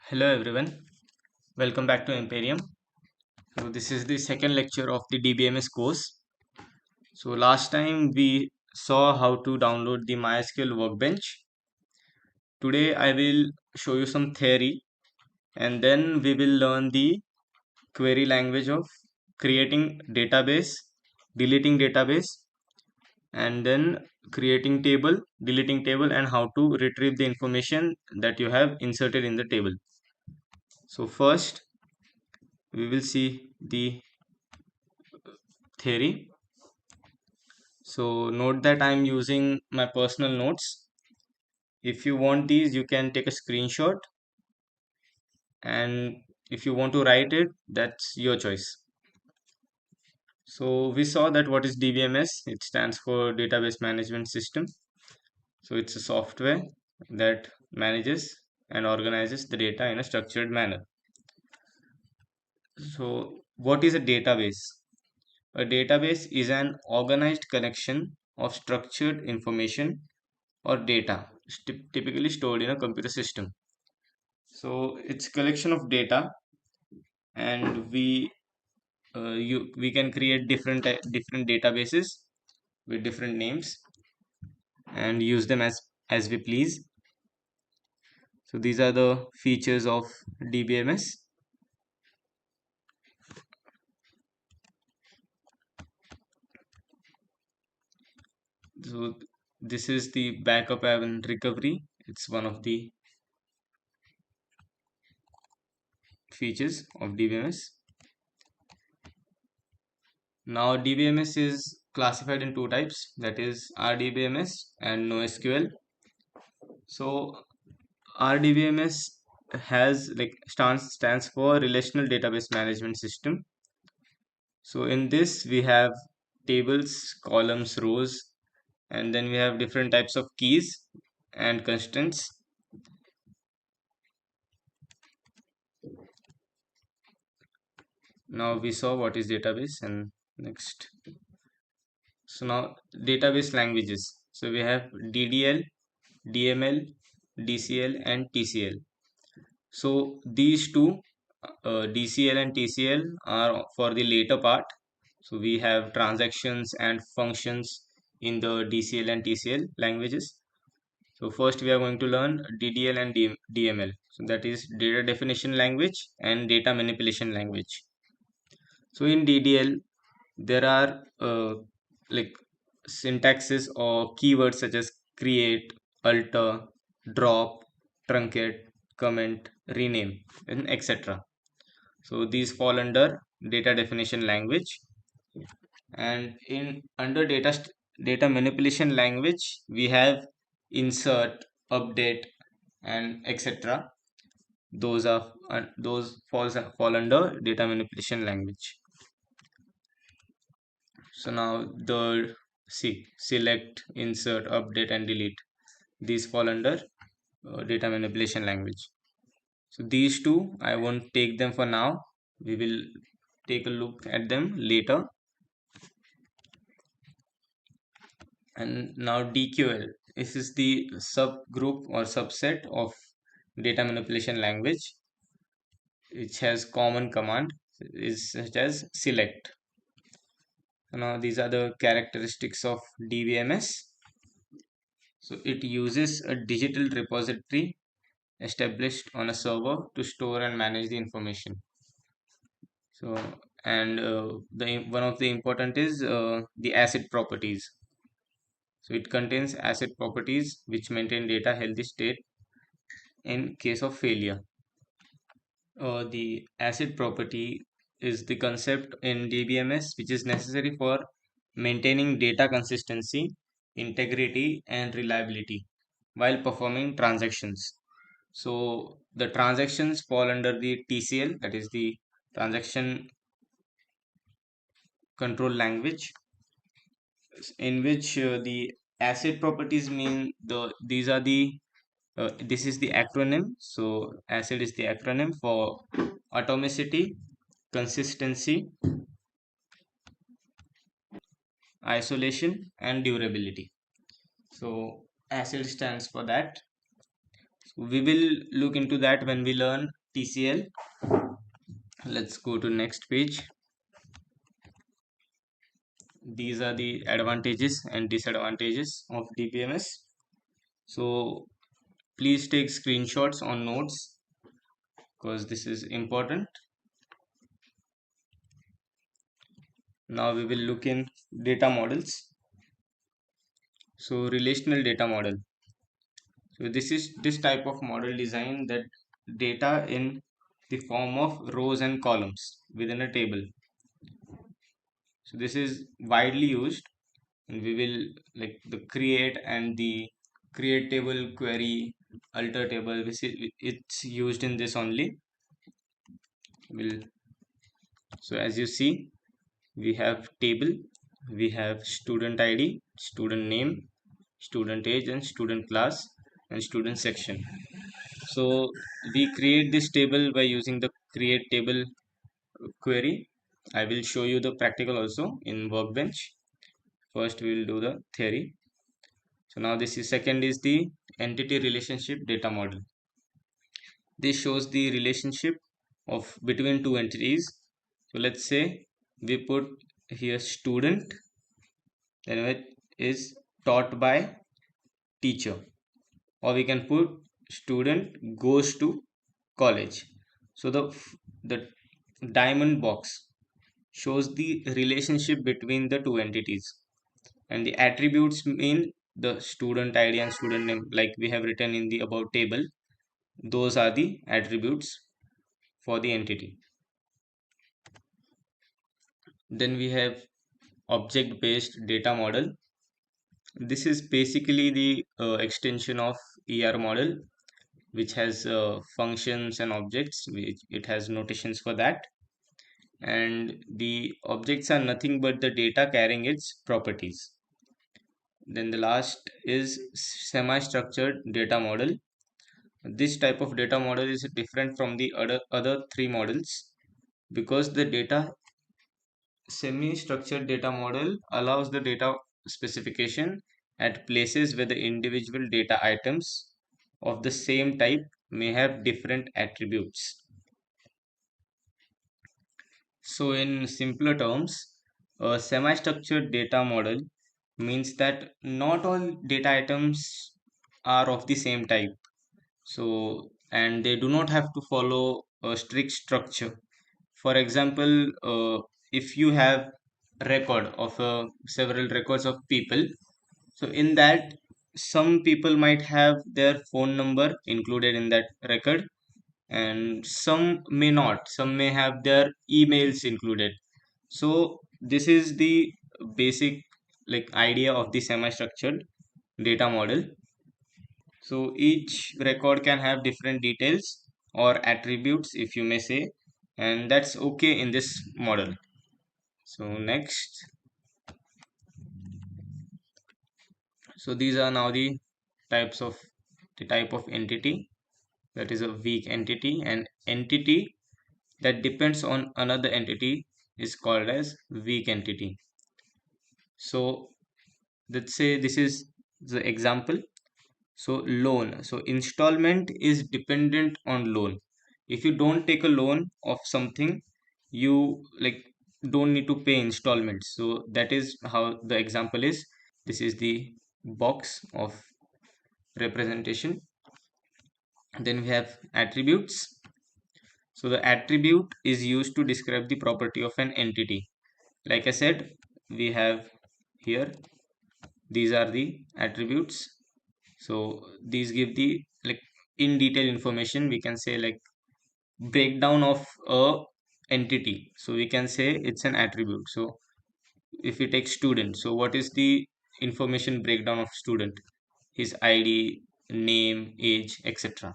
Hello everyone, welcome back to Imperium. So this is the second lecture of the DBMS course. So last time we saw how to download the MySQL workbench. Today I will show you some theory and then we will learn the query language of creating database, deleting database, and then creating table, deleting table, and how to retrieve the information that you have inserted in the table. So first we will see the theory. So note that I'm using my personal notes. If you want these, you can take a screenshot, and if you want to write it, that's your choice. So we saw that what is DBMS? It stands for Database Management System. So it's a software that manages and organizes the data in a structured manner. So what is a database? A database is an organized collection of structured information or data typically stored in a computer system. So it's collection of data, and we can create different databases with different names and use them as we please. So these are the features of DBMS. So this is the backup and recovery. It's one of the features of DBMS. Now DBMS is classified in two types, that is RDBMS and NoSQL. So RDBMS has stands for Relational Database Management System. So in this we have tables, columns, rows, and then we have different types of keys and constants. Now we saw what is database, and next. So now database languages. So we have DDL, DML, DCL, and TCL. So these two, DCL and TCL, are for the later part. So we have transactions and functions in the DCL and TCL languages. So first we are going to learn DDL and DML. So that is data definition language and data manipulation language. So in DDL there are like syntaxes or keywords such as create, alter, drop, truncate, comment, rename, and etc. So these fall under data definition language, and in under data manipulation language we have insert, update, and etc. Those fall under data manipulation language. So now the select, insert, update, and delete, these fall under data manipulation language. So these two I won't take them for now. We will take a look at them later. And now DQL, this is the subgroup or subset of data manipulation language which has common command is such as select. So now these are the characteristics of DBMS. So it uses a digital repository established on a server to store and manage the information. So and the one of the important is the asset properties. So it contains asset properties which maintain data healthy state in case of failure. The asset property is the concept in DBMS which is necessary for maintaining data consistency, integrity, and reliability while performing transactions. So the transactions fall under the TCL, that is the transaction control language, in which the asset properties mean these are the this is the acronym. So ACID is the acronym for atomicity, consistency, isolation, and durability. So ACID stands for that. So we will look into that when we learn TCL. Let's go to next page. These are the advantages and disadvantages of DBMS. So please take screenshots on notes because this is important. Now we will look in data models. So relational data model. So this is this type of model design that data in the form of rows and columns within a table. So this is widely used, and we will like the create and the create table, query, alter table. It's used in this only. Will so as you see, we have table, we have student ID, student name, student age, and student class, and student section. So we create this table by using the create table query. I will show you the practical also in Workbench. First we will do the theory. So now this is second is the entity relationship data model. This shows the relationship of between two entities. So let's say we put here student, then it is taught by teacher, or we can put student goes to college. So the diamond box shows the relationship between the two entities, and the attributes mean the student ID and student name, like we have written in the above table. Those are the attributes for the entity. Then we have object based data model. This is basically the extension of ER model, which has functions and objects, which it has notations for that. And the objects are nothing but the data carrying its properties. Then the last is semi-structured data model. This type of data model is different from the other three models because the data semi-structured data model allows the data specification at places where the individual data items of the same type may have different attributes. So in simpler terms, a semi-structured data model means that not all data items are of the same type. So, and they do not have to follow a strict structure. For example, if you have record of several records of people, so in that some people might have their phone number included in that record, and some may not. Some may have their emails included. So this is the basic like idea of the semi-structured data model. So each record can have different details or attributes, if you may say, and that's okay in this model. So next, so these are now the type of entity, that is a weak entity, and entity that depends on another entity is called as weak entity. So let's say this is the example. So loan, so installment is dependent on loan. If you don't take a loan of something, you like don't need to pay installments. So that is how the example is. This is the box of representation. Then we have attributes. So the attribute is used to describe the property of an entity. Like I said, we have here, these are the attributes. So these give the like in detail information, we can say, like breakdown of a entity. So we can say it's an attribute. So if we take student, so what is the information breakdown of student? His ID, name, age, etc.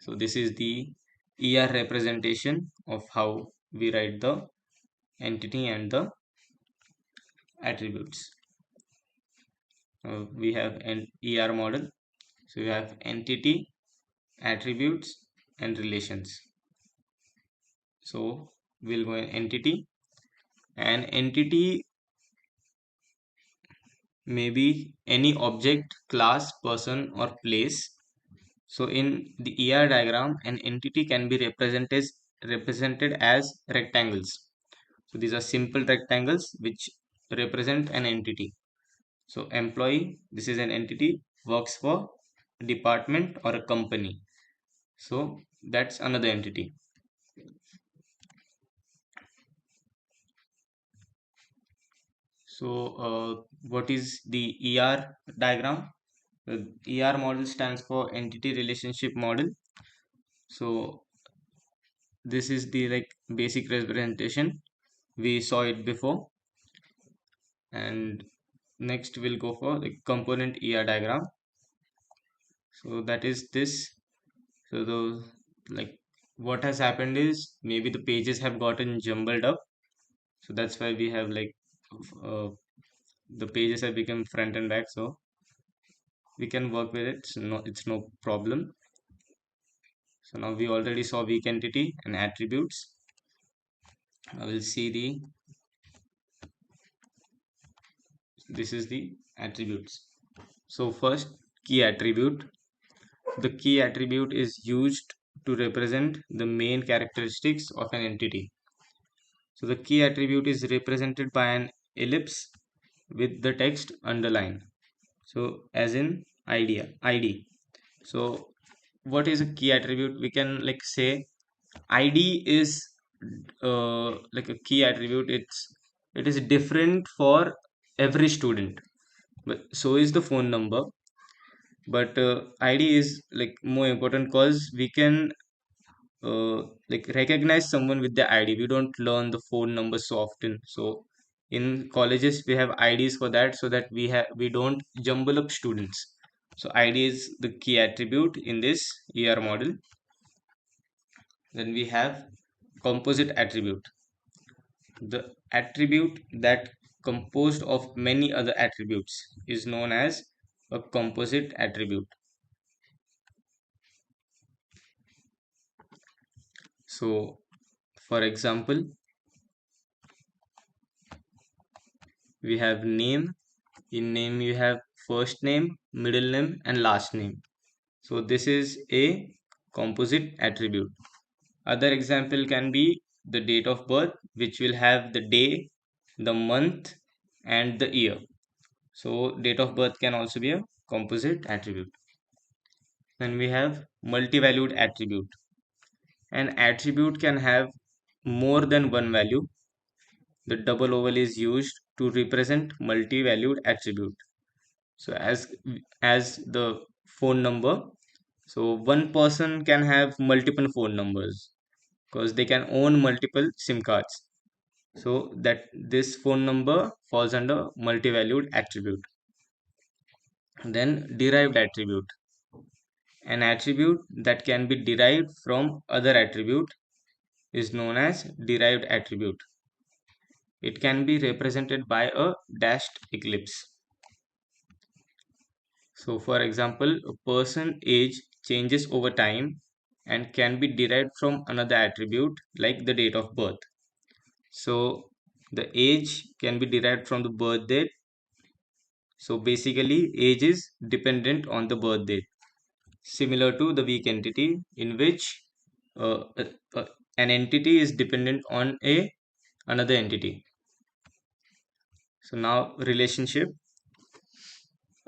So this is the ER representation of how we write the entity and the attributes. We have an ER model. So we have entity, attributes, and relations. So we'll go in entity. An entity may be any object, class, person, or place. So in the ER diagram, an entity can be represented as rectangles. So these are simple rectangles which represent an entity. So employee, this is an entity, works for a department or a company. So that's another entity. So what is the ER diagram? The ER model stands for entity relationship model. So this is the like basic representation. We saw it before. And next we'll go for the component ER diagram. So that is this. So the like what has happened is maybe the pages have gotten jumbled up. So that's why we have like uh, the pages have become front and back. So we can work with it. So no, it's no problem. So now we already saw weak entity and attributes. I will see this is the attributes. So first, key attribute. The key attribute is used to represent the main characteristics of an entity. So the key attribute is represented by an ellipse with the text underlined. So as in ID. So what is a key attribute? We can like say ID is like a key attribute. It is different for every student, but so is the phone number. But ID is like more important because we can like recognize someone with the ID. We don't learn the phone number so often. So in colleges we have IDs for that, so that we don't jumble up students. So ID is the key attribute in this ER model. Then we have composite attribute. The attribute that composed of many other attributes is known as a composite attribute. So for example, we have name. In name you have first name, middle name and last name. So this is a composite attribute. Other example can be the date of birth, which will have the day, the month and the year. So date of birth can also be a composite attribute. Then we have multi-valued attribute. An attribute can have more than one value. The double oval is used to represent multi-valued attribute. So as the phone number, so one person can have multiple phone numbers because they can own multiple SIM cards. So that this phone number falls under multi-valued attribute. Then derived attribute. An attribute that can be derived from other attribute is known as derived attribute. It can be represented by a dashed ellipse. So for example, a person age changes over time and can be derived from another attribute like the date of birth. So the age can be derived from the birth date. So basically age is dependent on the birth date, similar to the weak entity in which uh, uh, uh, an entity is dependent on another entity. So now relationship.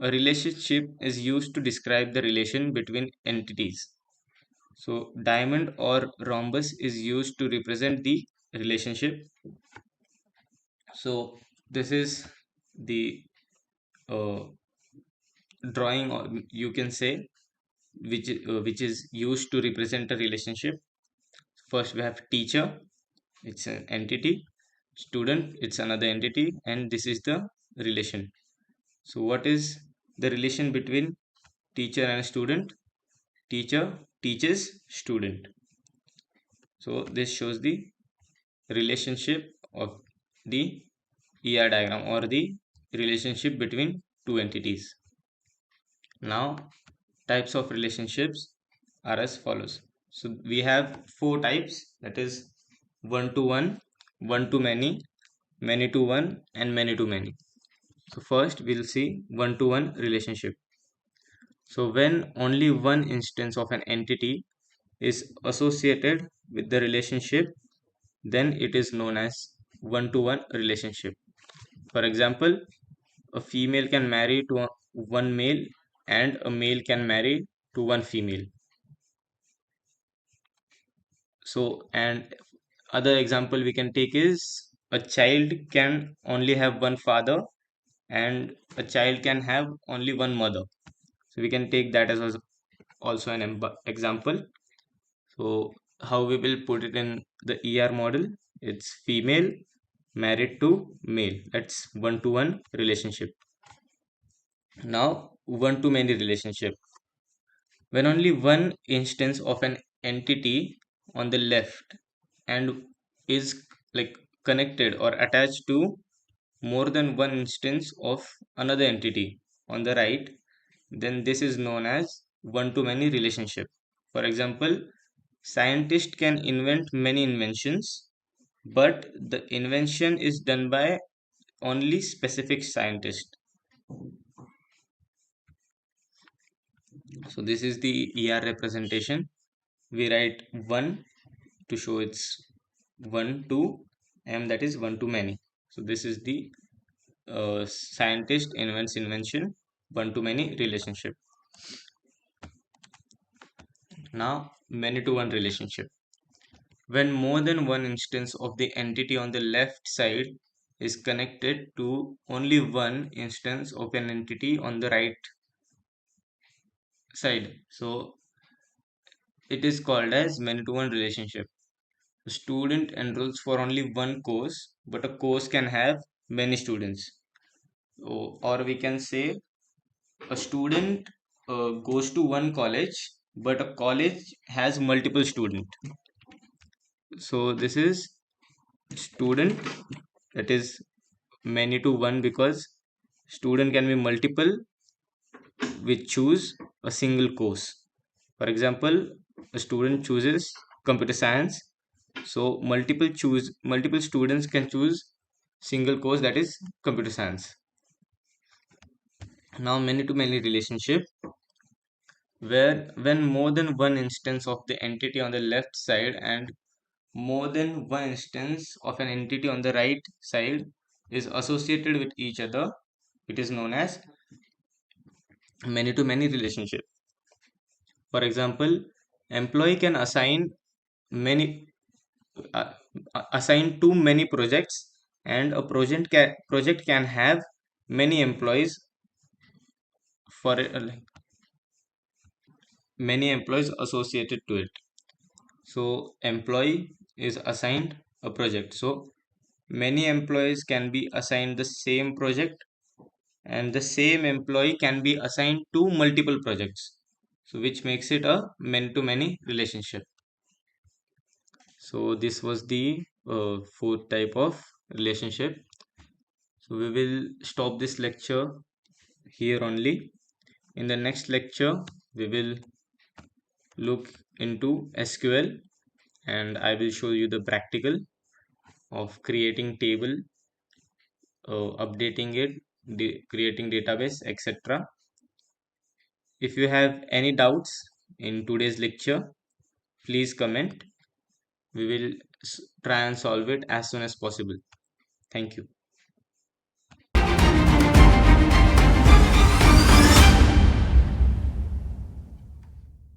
A relationship is used to describe the relation between entities. So diamond or rhombus is used to represent the relationship. So this is the uh, drawing, or you can say, which is used to represent a relationship. First we have teacher, it's an entity. Student, it's another entity, and this is the relation. So what is the relation between teacher and student? Teacher teaches student. So this shows the relationship of the ER diagram, or the relationship between two entities. Now types of relationships are as follows. So we have four types, that is one to one, one to many to one and many to many. So first we'll see one to one relationship. So when only one instance of an entity is associated with the relationship, then it is known as one-to-one relationship. For example, a female can marry to one male and a male can marry to one female. So, and other example we can take is a child can only have one father and a child can have only one mother. So we can take that as also an example. So how we will put it in the ER model? It's female married to male. That's one-to-one relationship. Now one-to-many relationship. When only one instance of an entity on the left and is like connected or attached to more than one instance of another entity on the right, then this is known as one-to-many relationship. For example, scientists can invent many inventions, but the invention is done by only specific scientist. So this is the ER representation. We write 1 to show it's 1 to m, that is 1 to many. So this is the scientist invents invention, 1 to many relationship. Now many to one relationship. When more than one instance of the entity on the left side is connected to only one instance of an entity on the right side. So it is called as many to one relationship. A student enrolls for only one course, but a course can have many students. Or we can say a student goes to one college, but a college has multiple students. So this is student, that is many to one, because student can be multiple which choose a single course. For example, a student chooses computer science, so multiple students can choose single course, that is computer science. Now many to many relationship, where when more than one instance of the entity on the left side and more than one instance of an entity on the right side is associated with each other, it is known as many to many relationship. For example, employee can many uh, assign too many projects, and a project can have many employees for it, like many employees associated to it. So employee is assigned a project. So many employees can be assigned the same project, and the same employee can be assigned to multiple projects. So which makes it a many to many relationship. So this was the fourth type of relationship. So we will stop this lecture here only. In the next lecture, we will look into SQL, and I will show you the practical of creating table, updating it, creating database, etc. If you have any doubts in today's lecture, please comment. We will try and solve it as soon as possible. Thank you.